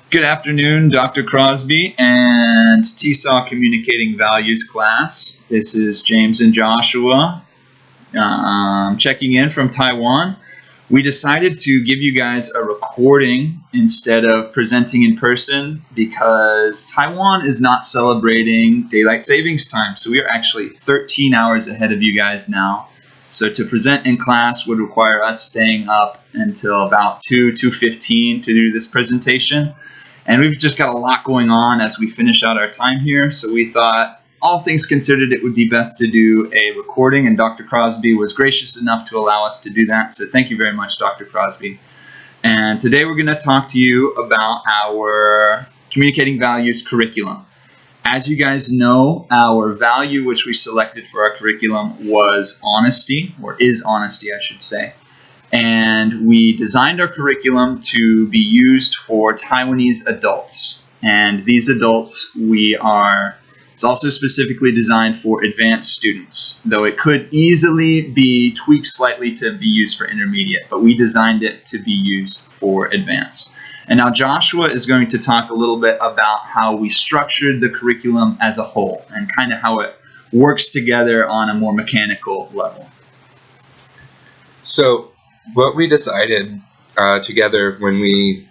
Good afternoon, Dr. Crosby and TESOL Communicating Values class. This is James and Joshua checking in from Taiwan. We decided to give you guys a recording instead of presenting in person because Taiwan is not celebrating daylight savings time. So we are actually 13 hours ahead of you guys now. So to present in class would require us staying up until about 2:15 to do this presentation. And we've just got a lot going on as we finish out our time here. So we thought, all things considered, it would be best to do a recording. And Dr. Crosby was gracious enough to allow us to do that. So thank you very much, Dr. Crosby. And today we're going to talk to you about our Communicating Values curriculum. As you guys know, our value which we selected for our curriculum was honesty, or is honesty, I should say. And we designed our curriculum to be used for Taiwanese adults. And these adults, it's also specifically designed for advanced students, though it could easily be tweaked slightly to be used for intermediate, but we designed it to be used for advanced. And now Joshua is going to talk a little bit about how we structured the curriculum as a whole and kind of how it works together on a more mechanical level. So what we decided together when we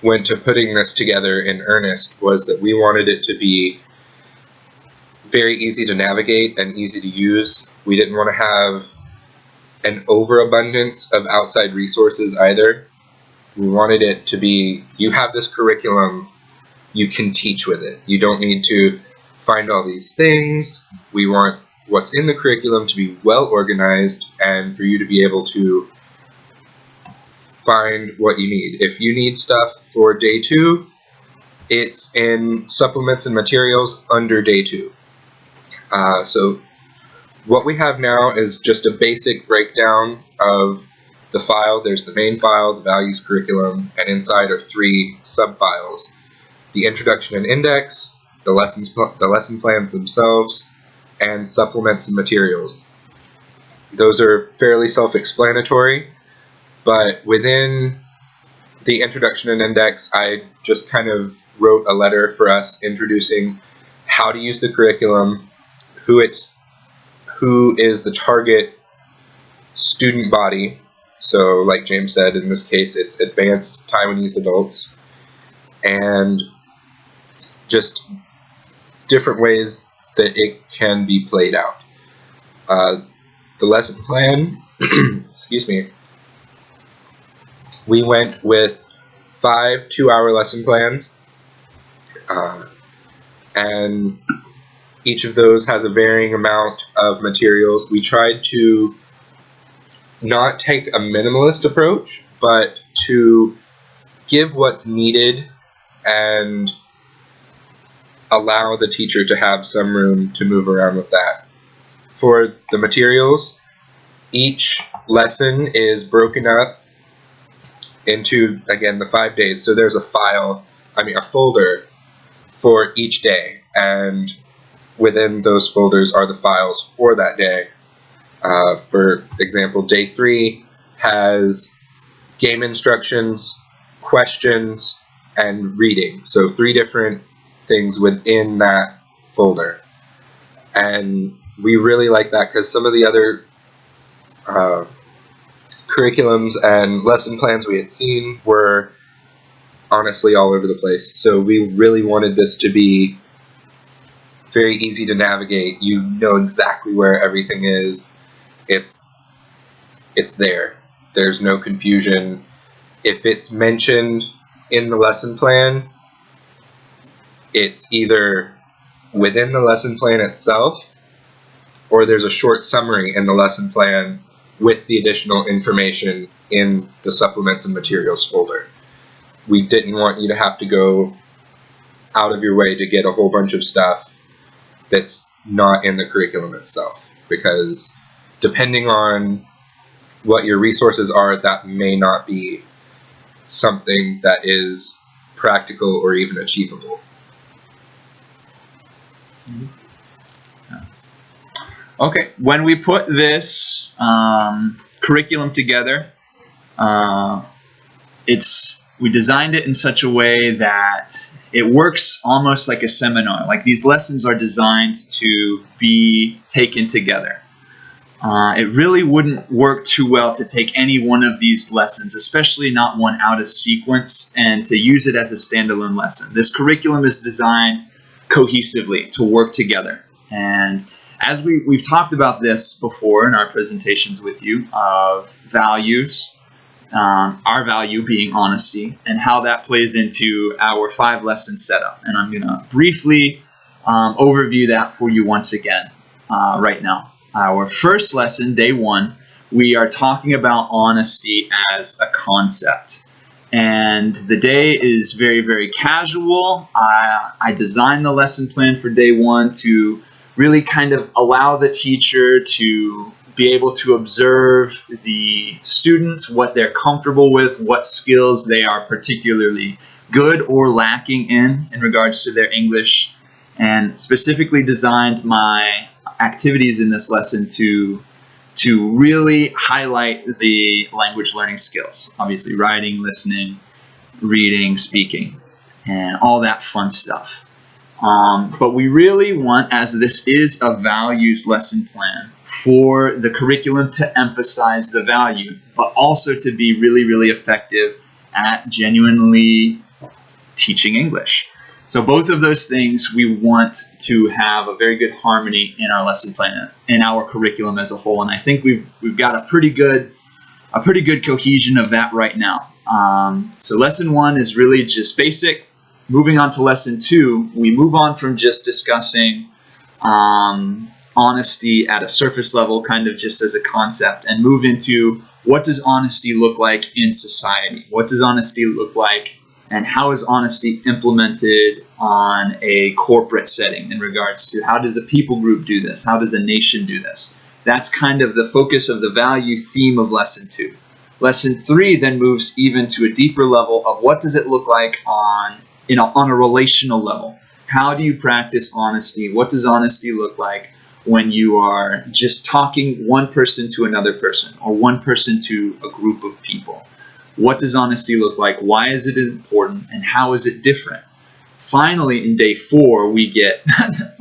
went to putting this together in earnest was that we wanted it to be very easy to navigate and easy to use. We didn't want to have an overabundance of outside resources either. We wanted it to be, you have this curriculum, you can teach with it. You don't need to find all these things. We want what's in the curriculum to be well organized and for you to be able to find what you need. If you need stuff for day 2, it's in supplements and materials under day 2. So what we have now is just a basic breakdown of the file. There's the main file, the values curriculum, and inside are 3 sub-files. The introduction and index, the lesson plans themselves, and supplements and materials. Those are fairly self-explanatory, but within the introduction and index, I just kind of wrote a letter for us introducing how to use the curriculum, who is the target student body. So like James said, in this case, it's advanced Taiwanese adults, and just different ways that it can be played out. The lesson plan, excuse me, we went with 5 2-hour lesson plans, and each of those has a varying amount of materials. We tried to not take a minimalist approach, but to give what's needed and allow the teacher to have some room to move around with that. For the materials, each lesson is broken up into, again, the 5 days. So there's a folder for each day, and within those folders are the files for that day. For example, day 3 has game instructions, questions, and reading. So 3 different things within that folder. And we really like that because some of the other curriculums and lesson plans we had seen were honestly all over the place. So we really wanted this to be very easy to navigate. You know exactly where everything is. It's there. There's no confusion. If it's mentioned in the lesson plan, it's either within the lesson plan itself, or there's a short summary in the lesson plan with the additional information in the supplements and materials folder. We didn't want you to have to go out of your way to get a whole bunch of stuff that's not in the curriculum itself, because depending on what your resources are, that may not be something that is practical or even achievable. Okay, when we put this curriculum together, We designed it in such a way that it works almost like a seminar. Like these lessons are designed to be taken together. It really wouldn't work too well to take any one of these lessons, especially not one out of sequence, and to use it as a standalone lesson. This curriculum is designed cohesively to work together. And as we've talked about this before in our presentations with you of values, our value being honesty, and how that plays into our 5-lesson setup. And I'm going to briefly overview that for you once again right now. Our first lesson, day 1, we are talking about honesty as a concept. And the day is very, very casual. I designed the lesson plan for day 1 to really kind of allow the teacher to be able to observe the students, what they're comfortable with, what skills they are particularly good or lacking in regards to their English, and specifically designed my activities in this lesson to really highlight the language learning skills. Obviously, writing, listening, reading, speaking, and all that fun stuff. But we really want, as this is a values lesson plan, for the curriculum to emphasize the value, but also to be really, really effective at genuinely teaching English. So both of those things, we want to have a very good harmony in our lesson plan, in our curriculum as a whole. And I think we've got a pretty good cohesion of that right now. So lesson 1 is really just basic. Moving on to lesson 2, we move on from just discussing honesty at a surface level, kind of just as a concept, and move into what does honesty look like in society? What does honesty look like, and how is honesty implemented on a corporate setting in regards to how does a people group do this? How does a nation do this? That's kind of the focus of the value theme of lesson 2. Lesson 3 then moves even to a deeper level of what does it look like on a relational level. How do you practice honesty? What does honesty look like when you are just talking one person to another person, or one person to a group of people? What does honesty look like? Why is it important? And how is it different? Finally, in day 4, we get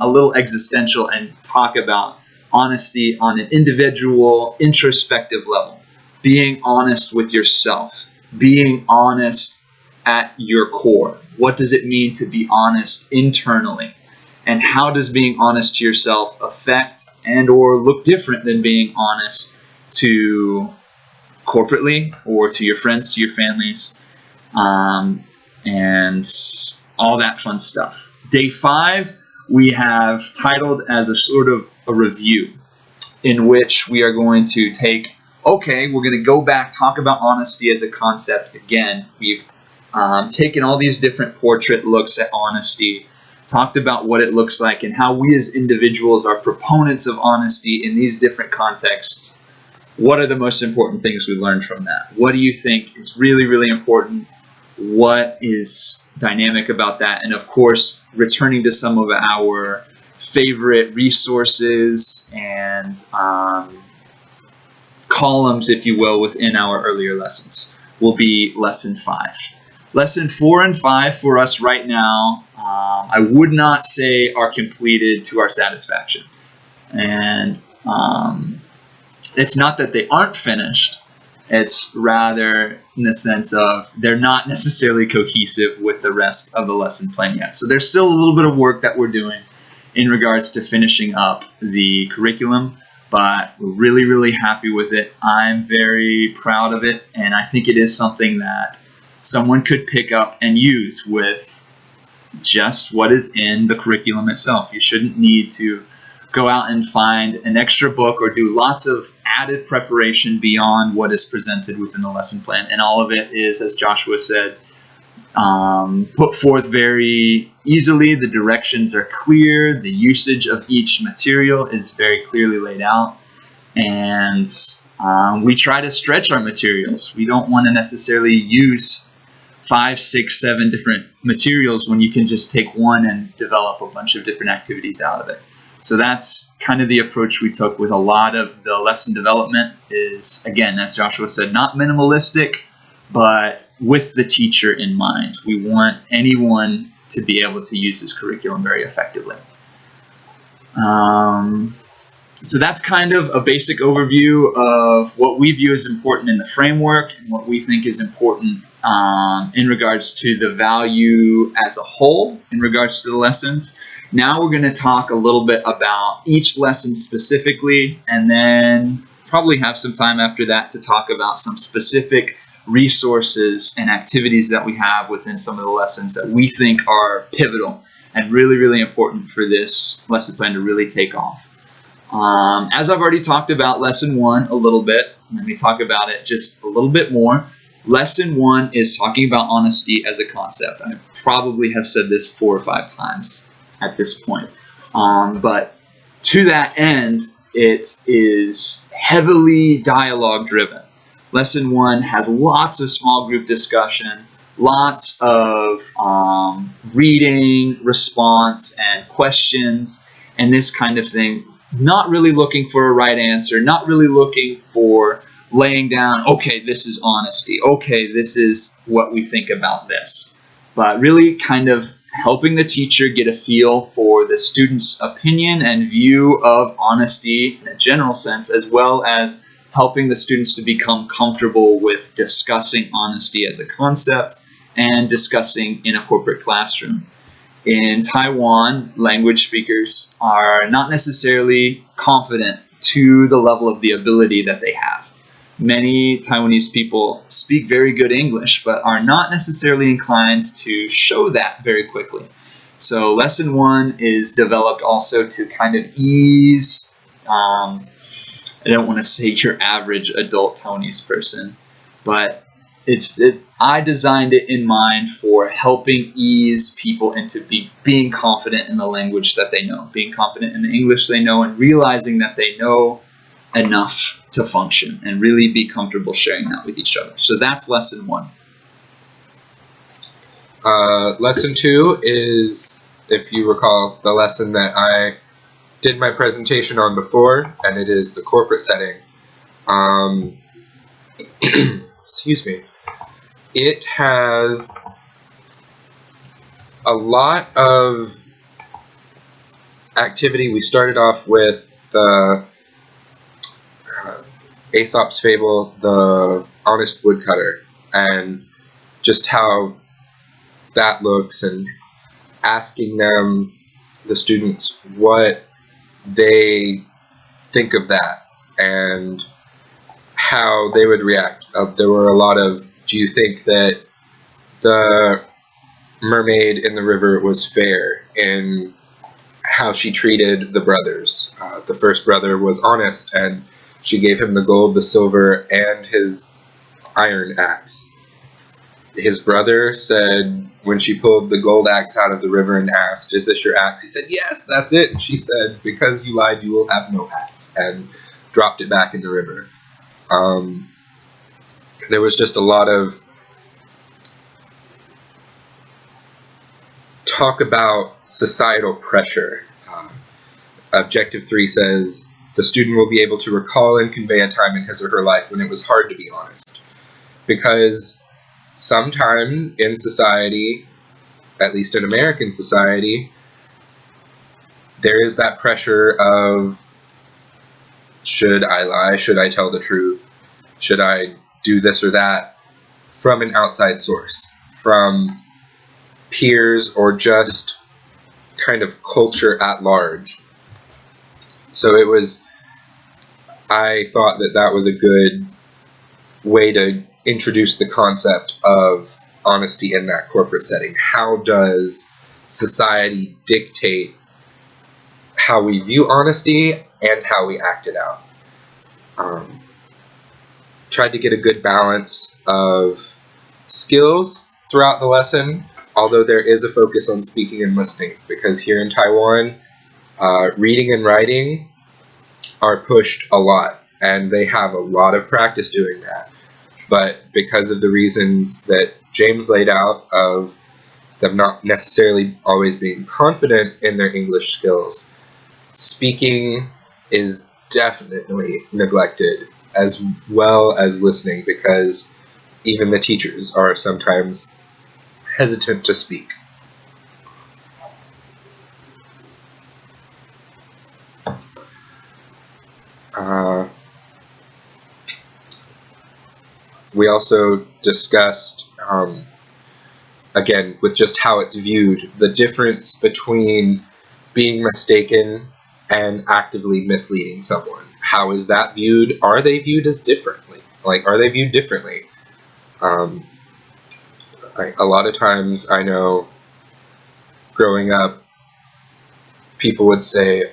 a little existential and talk about honesty on an individual, introspective level. Being honest with yourself. Being honest at your core. What does it mean to be honest internally? And how does being honest to yourself affect and or look different than being honest to corporately or to your friends, to your families, and all that fun stuff. Day 5, we have titled as a sort of a review, in which we are going to we're going to go back, talk about honesty as a concept again. We've taken all these different portrait looks at honesty, talked about what it looks like and how we as individuals are proponents of honesty in these different contexts. What are the most important things we learned from that? What do you think is really, really important? What is dynamic about that? And of course, returning to some of our favorite resources and columns, if you will, within our earlier lessons will be lesson 5. Lesson 4 and 5 for us right now, I would not say are completed to our satisfaction. And it's not that they aren't finished. It's rather in the sense of they're not necessarily cohesive with the rest of the lesson plan yet. So there's still a little bit of work that we're doing in regards to finishing up the curriculum, but we're really, really happy with it. I'm very proud of it, and I think it is something that someone could pick up and use with just what is in the curriculum itself. You shouldn't need to go out and find an extra book or do lots of added preparation beyond what is presented within the lesson plan. And all of it is, as Joshua said, put forth very easily. The directions are clear. The usage of each material is very clearly laid out. And we try to stretch our materials. We don't want to necessarily use 5, 6, 7 different materials when you can just take one and develop a bunch of different activities out of it. So that's kind of the approach we took with a lot of the lesson development. Is, again, as Joshua said, not minimalistic, but with the teacher in mind. We want anyone to be able to use this curriculum very effectively. So that's kind of a basic overview of what we view as important in the framework and what we think is important in regards to the value as a whole in regards to the lessons. Now we're going to talk a little bit about each lesson specifically, and then probably have some time after that to talk about some specific resources and activities that we have within some of the lessons that we think are pivotal and really, really important for this lesson plan to really take off. As I've already talked about lesson 1 a little bit, let me talk about it just a little bit more. Lesson 1 is talking about honesty as a concept. I probably have said this 4 or 5 times at this point. But to that end, it is heavily dialogue driven. Lesson 1 has lots of small group discussion, lots of reading, response, and questions, and this kind of thing. Not really looking for a right answer, not really looking for laying down, okay, this is honesty, okay, this is what we think about this, but really kind of helping the teacher get a feel for the student's opinion and view of honesty in a general sense, as well as helping the students to become comfortable with discussing honesty as a concept and discussing in a corporate classroom. In Taiwan, language speakers are not necessarily confident to the level of the ability that they have. Many Taiwanese people speak very good English, but are not necessarily inclined to show that very quickly. So lesson 1 is developed also to kind of ease, I don't want to say your average adult Taiwanese person, but I designed it in mind for helping ease people into being confident in the language that they know, being confident in the English they know, and realizing that they know enough to function and really be comfortable sharing that with each other. So that's lesson 1. Lesson 2 is, if you recall, the lesson that I did my presentation on before, and it is the corporate setting. Excuse me. It has a lot of activity. We started off with the Aesop's fable, the honest woodcutter, and just how that looks, and asking them, the students, what they think of that and how they would react. There were a lot of, do you think that the mermaid in the river was fair in how she treated the brothers? The first brother was honest, and she gave him the gold, the silver, and his iron axe. His brother said, when she pulled the gold axe out of the river and asked, "Is this your axe?" He said, "Yes, that's it." And she said, "Because you lied, you will have no axe," and dropped it back in the river. There was just a lot of talk about societal pressure. Objective 3 says, the student will be able to recall and convey a time in his or her life when it was hard to be honest. Because sometimes in society, at least in American society, there is that pressure of, should I lie? Should I tell the truth? Should I do this or that? From an outside source, from peers, or just kind of culture at large. So I thought that that was a good way to introduce the concept of honesty in that corporate setting. How does society dictate how we view honesty and how we act it out? Tried to get a good balance of skills throughout the lesson, although there is a focus on speaking and listening, because here in Taiwan, reading and writing are pushed a lot, and they have a lot of practice doing that. But because of the reasons that James laid out, of them not necessarily always being confident in their English skills, speaking is definitely neglected, as well as listening, because even the teachers are sometimes hesitant to speak. We also discussed, again, with just how it's viewed, the difference between being mistaken and actively misleading someone. How is that viewed? Are they viewed as differently? Like, are they viewed differently? A lot of times I know growing up, people would say,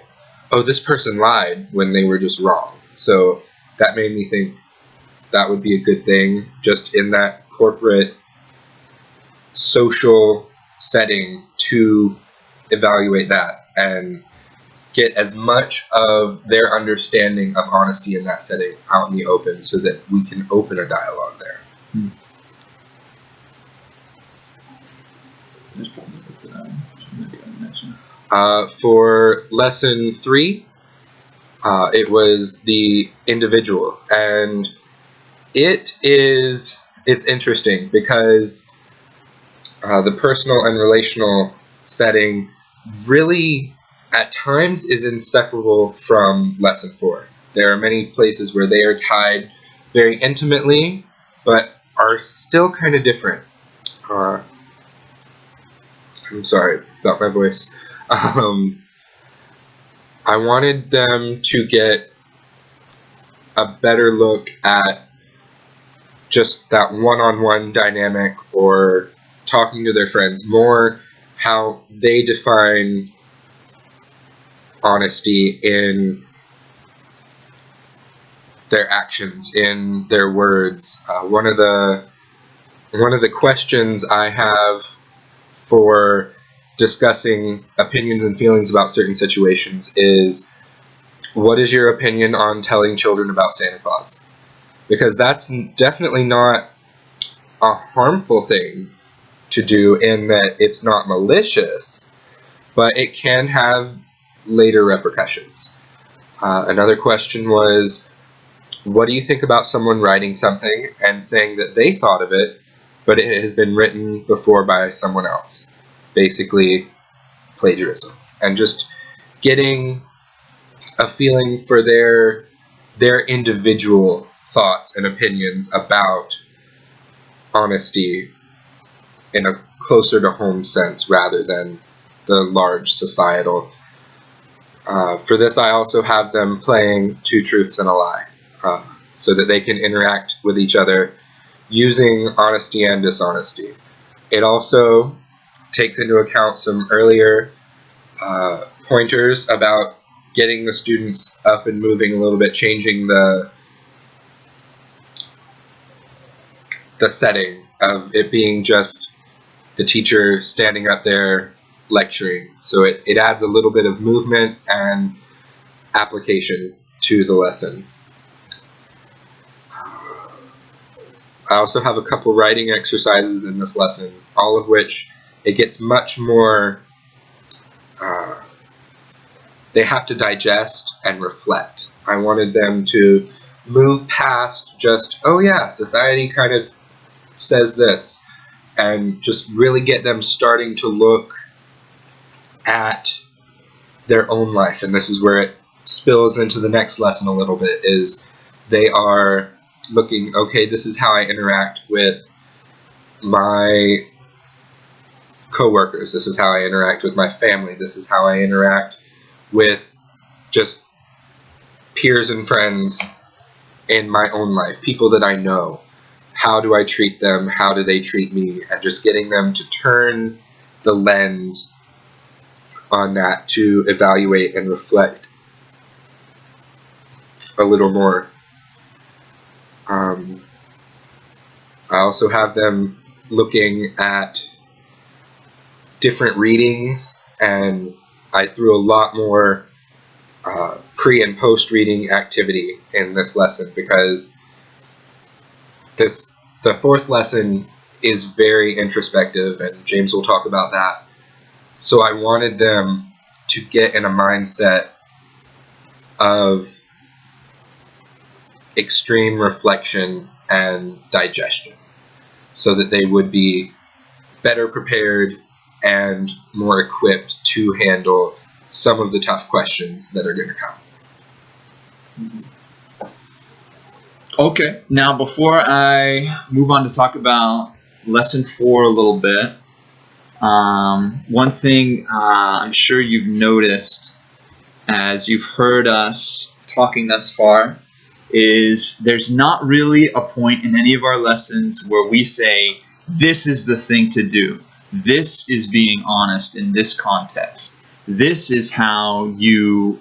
oh, this person lied when they were just wrong. So that made me think that would be a good thing, just in that corporate social setting, to evaluate that and get as much of their understanding of honesty in that setting out in the open, so that we can open a dialogue there. For lesson 3, it was the individual, and it's interesting because the personal and relational setting really at times is inseparable from lesson 4. There are many places where they are tied very intimately, but are still kind of different. I'm sorry about my voice. I wanted them to get a better look at just that one-on-one dynamic, or talking to their friends, more how they define honesty in their actions, in their words. One of the questions I have for discussing opinions and feelings about certain situations is, what is your opinion on telling children about Santa Claus? Because that's definitely not a harmful thing to do, in that it's not malicious, but it can have later repercussions. Another question was, what do you think about someone writing something and saying that they thought of it, but it has been written before by someone else? Basically, plagiarism. And just getting a feeling for their individual thoughts and opinions about honesty in a closer to home sense, rather than the large societal. For this, I also have them playing Two Truths and a Lie, so that they can interact with each other using honesty and dishonesty. It also takes into account some earlier pointers about getting the students up and moving a little bit, changing the setting of it being just the teacher standing up there lecturing. So it adds a little bit of movement and application to the lesson. I also have a couple writing exercises in this lesson, all of which it gets much more, they have to digest and reflect. I wanted them to move past just, oh yeah, society kind of says this, and just really get them starting to look at their own life. And this is where it spills into the next lesson a little bit, is they are looking, okay, this is how I interact with my coworkers, this is how I interact with my family, this is how I interact with just peers and friends in my own life, people that I know. How do I treat them? How do they treat me? And just getting them to turn the lens on that to evaluate and reflect a little more. I also have them looking at different readings, and I threw a lot more pre and post reading activity in this lesson, because the 4th lesson is very introspective, and James will talk about that. So I wanted them to get in a mindset of extreme reflection and digestion, so that they would be better prepared and more equipped to handle some of the tough questions that are going to come. Okay, now before I move on to talk about lesson 4 a little bit, one thing I'm sure you've noticed as you've heard us talking thus far is there's not really a point in any of our lessons where we say, this is the thing to do. This is being honest in this context. This is how you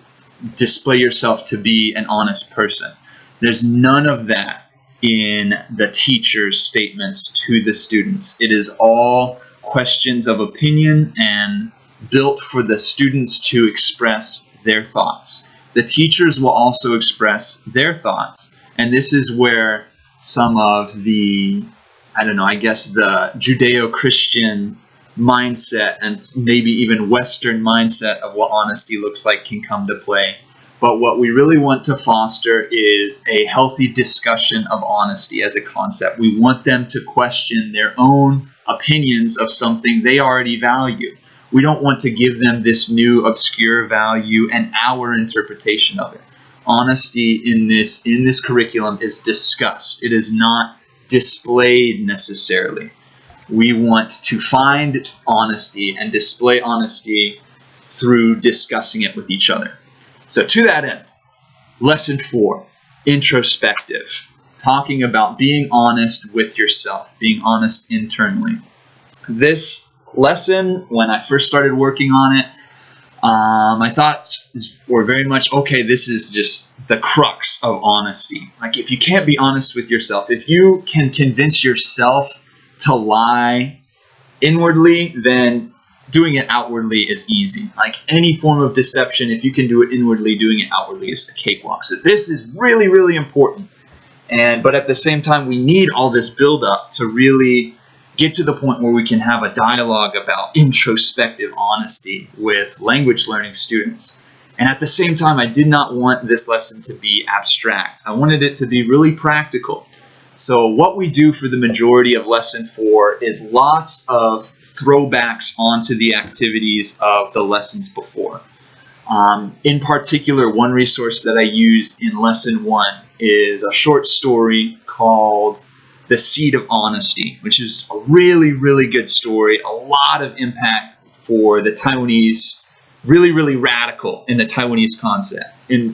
display yourself to be an honest person. There's none of that in the teacher's statements to the students. It is all questions of opinion and built for the students to express their thoughts. The teachers will also express their thoughts, and this is where some of the, the Judeo-Christian mindset and maybe even Western mindset of what honesty looks like can come to play. But what we really want to foster is a healthy discussion of honesty as a concept. We want them to question their own opinions of something they already value. We don't want to give them this new obscure value and our interpretation of it. Honesty in this curriculum is discussed. It is not displayed necessarily. We want to find honesty and display honesty through discussing it with each other. So to that end, lesson 4, introspective, talking about being honest with yourself, being honest internally. This lesson, when I first started working on it, my thoughts were very much, okay, this is just the crux of honesty. Like, if you can't be honest with yourself, if you can convince yourself to lie inwardly, then doing it outwardly is easy. Like any form of deception, if you can do it inwardly, doing it outwardly is a cakewalk. So this is really, really important. But at the same time, we need all this buildup to really get to the point where we can have a dialogue about introspective honesty with language learning students. And at the same time, I did not want this lesson to be abstract. I wanted it to be really practical. So what we do for the majority of lesson 4 is lots of throwbacks onto the activities of the lessons before. In particular, one resource that I use in lesson 1 is a short story called The Seed of Honesty, which is a really, really good story, a lot of impact for the Taiwanese, really, really radical in the Taiwanese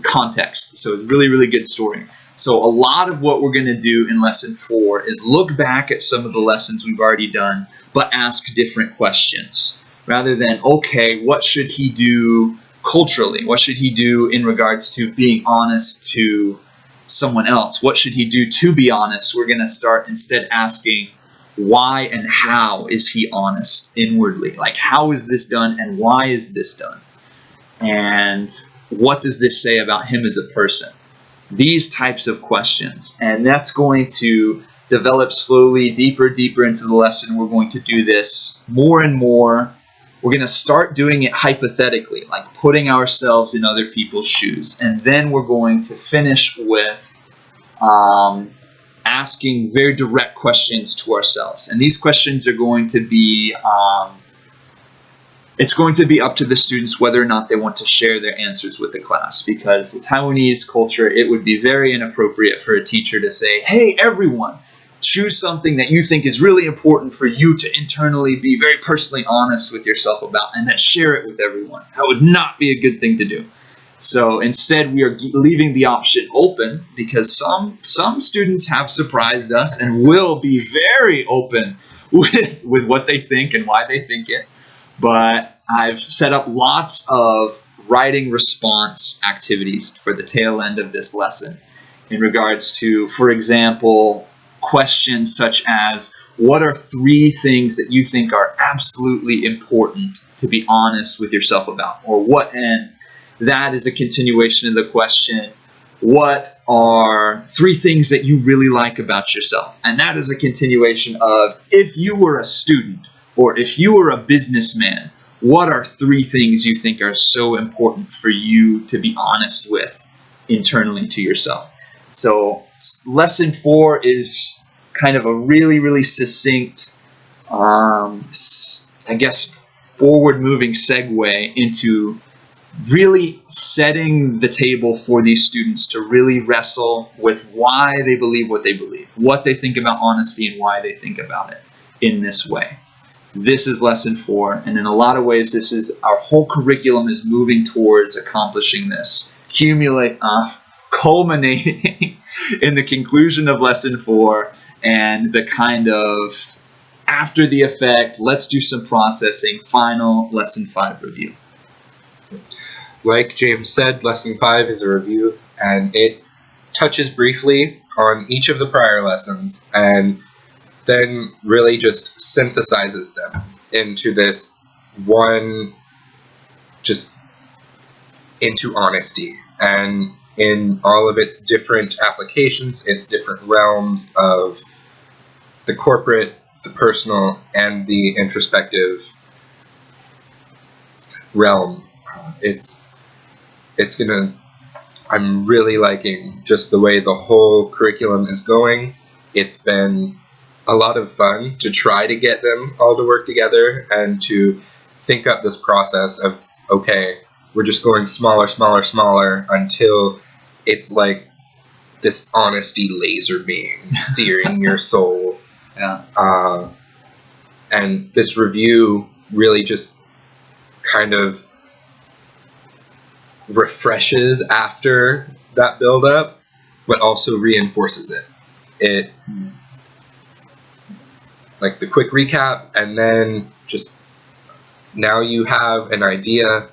context. So it's a really, really good story. So a lot of what we're going to do in lesson 4 is look back at some of the lessons we've already done, but ask different questions. Rather than, okay, what should he do culturally? What should he do in regards to being honest to someone else? What should he do to be honest? We're going to start instead asking, why and how is he honest inwardly? Like, how is this done and why is this done? And what does this say about him as a person? These types of questions. And that's going to develop slowly, deeper into the lesson. We're going to do this more and more. We're going to start doing it hypothetically, like putting ourselves in other people's shoes. And then we're going to finish with asking very direct questions to ourselves. And these questions are going to be it's going to be up to the students whether or not they want to share their answers with the class, because the Taiwanese culture, it would be very inappropriate for a teacher to say, hey, everyone, choose something that you think is really important for you to internally be very personally honest with yourself about, and then share it with everyone. That would not be a good thing to do. So instead, we are leaving the option open, because some students have surprised us and will be very open with what they think and why they think it. But I've set up lots of writing response activities for the tail end of this lesson in regards to, for example, questions such as, what are 3 things that you think are absolutely important to be honest with yourself about? Or what, and that is a continuation of the question, what are 3 things that you really like about yourself? And that is a continuation of, if you were a student, or if you were a businessman, what are 3 things you think are so important for you to be honest with? internally to yourself. So lesson 4 is kind of a really, really succinct, I guess, forward-moving segue into really setting the table for these students to really wrestle with why they believe what they believe, what they think about honesty, and why they think about it in this way. This is lesson 4, and in a lot of ways, this is our whole curriculum is moving towards accomplishing this, culminating in the conclusion of lesson 4 and the kind of after the effect, let's do some processing, final lesson 5 review. Like James said, lesson 5 is a review, and it touches briefly on each of the prior lessons and then really just synthesizes them into this one, just into honesty. And in all of its different applications, its different realms of the corporate, the personal, and the introspective realm, I'm really liking just the way the whole curriculum is going. It's been a lot of fun to try to get them all to work together and to think up this process of, okay, we're just going smaller, smaller, smaller until it's like this honesty laser beam searing your soul. Yeah. And this review really just kind of refreshes after that build-up, but also reinforces it. Like the quick recap, and then just now you have an idea.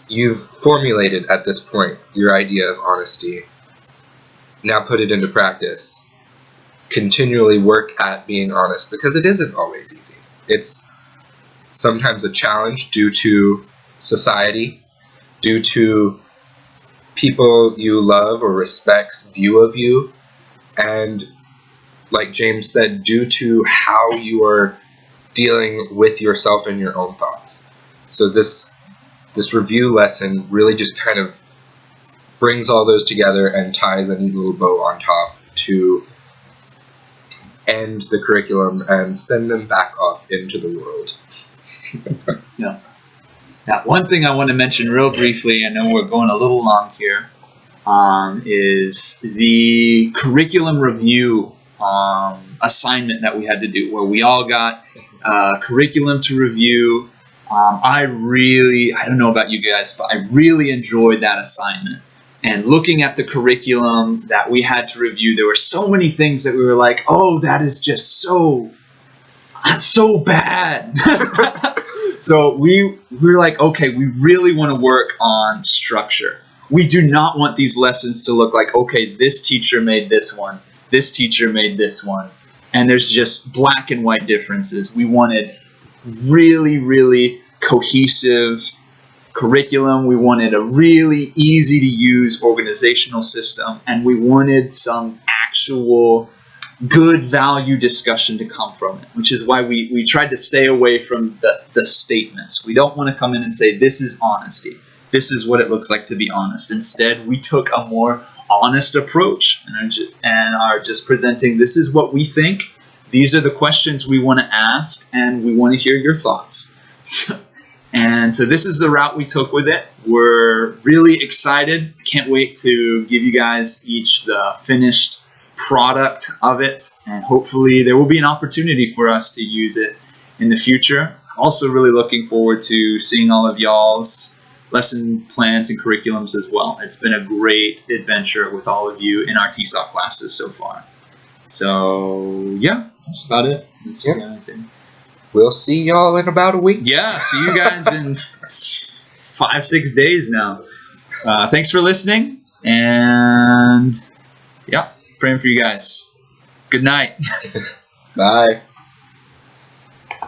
You've formulated at this point your idea of honesty. Now put it into practice. Continually work at being honest, because it isn't always easy. It's sometimes a challenge due to society, due to people you love or respect's view of you, and like James said, due to how you are dealing with yourself and your own thoughts. So this review lesson really just kind of brings all those together and ties a neat little bow on top to end the curriculum and send them back off into the world. Yeah. Now, one thing I want to mention real briefly, I know we're going a little long here, is the curriculum review assignment that we had to do, where we all got curriculum to review. I don't know about you guys, but I really enjoyed that assignment. And looking at the curriculum that we had to review, there were so many things that we were like, oh, that is just so bad. So we were like, okay, we really want to work on structure. We do not want these lessons to look like, okay, this teacher made this one, this teacher made this one, and there's just black and white differences. We wanted really, really cohesive curriculum. We wanted a really easy to use organizational system, and we wanted some actual good value discussion to come from it, which is why we tried to stay away from the statements. We don't want to come in and say, this is honesty. This is what it looks like to be honest. Instead, we took a more honest approach and are just presenting, this is what we think. These are the questions we want to ask, and we want to hear your thoughts. And so this is the route we took with it. We're really excited. Can't wait to give you guys each the finished product of it, and hopefully there will be an opportunity for us to use it in the future. Also really looking forward to seeing all of y'all's lesson plans and curriculums as well. It's been a great adventure with all of you in our TSOC classes so far. So yeah, that's about it. We'll see y'all in about a week. Yeah, see you guys in 5-6 days now. Thanks for listening, and yeah, praying for you guys. Good night. Bye.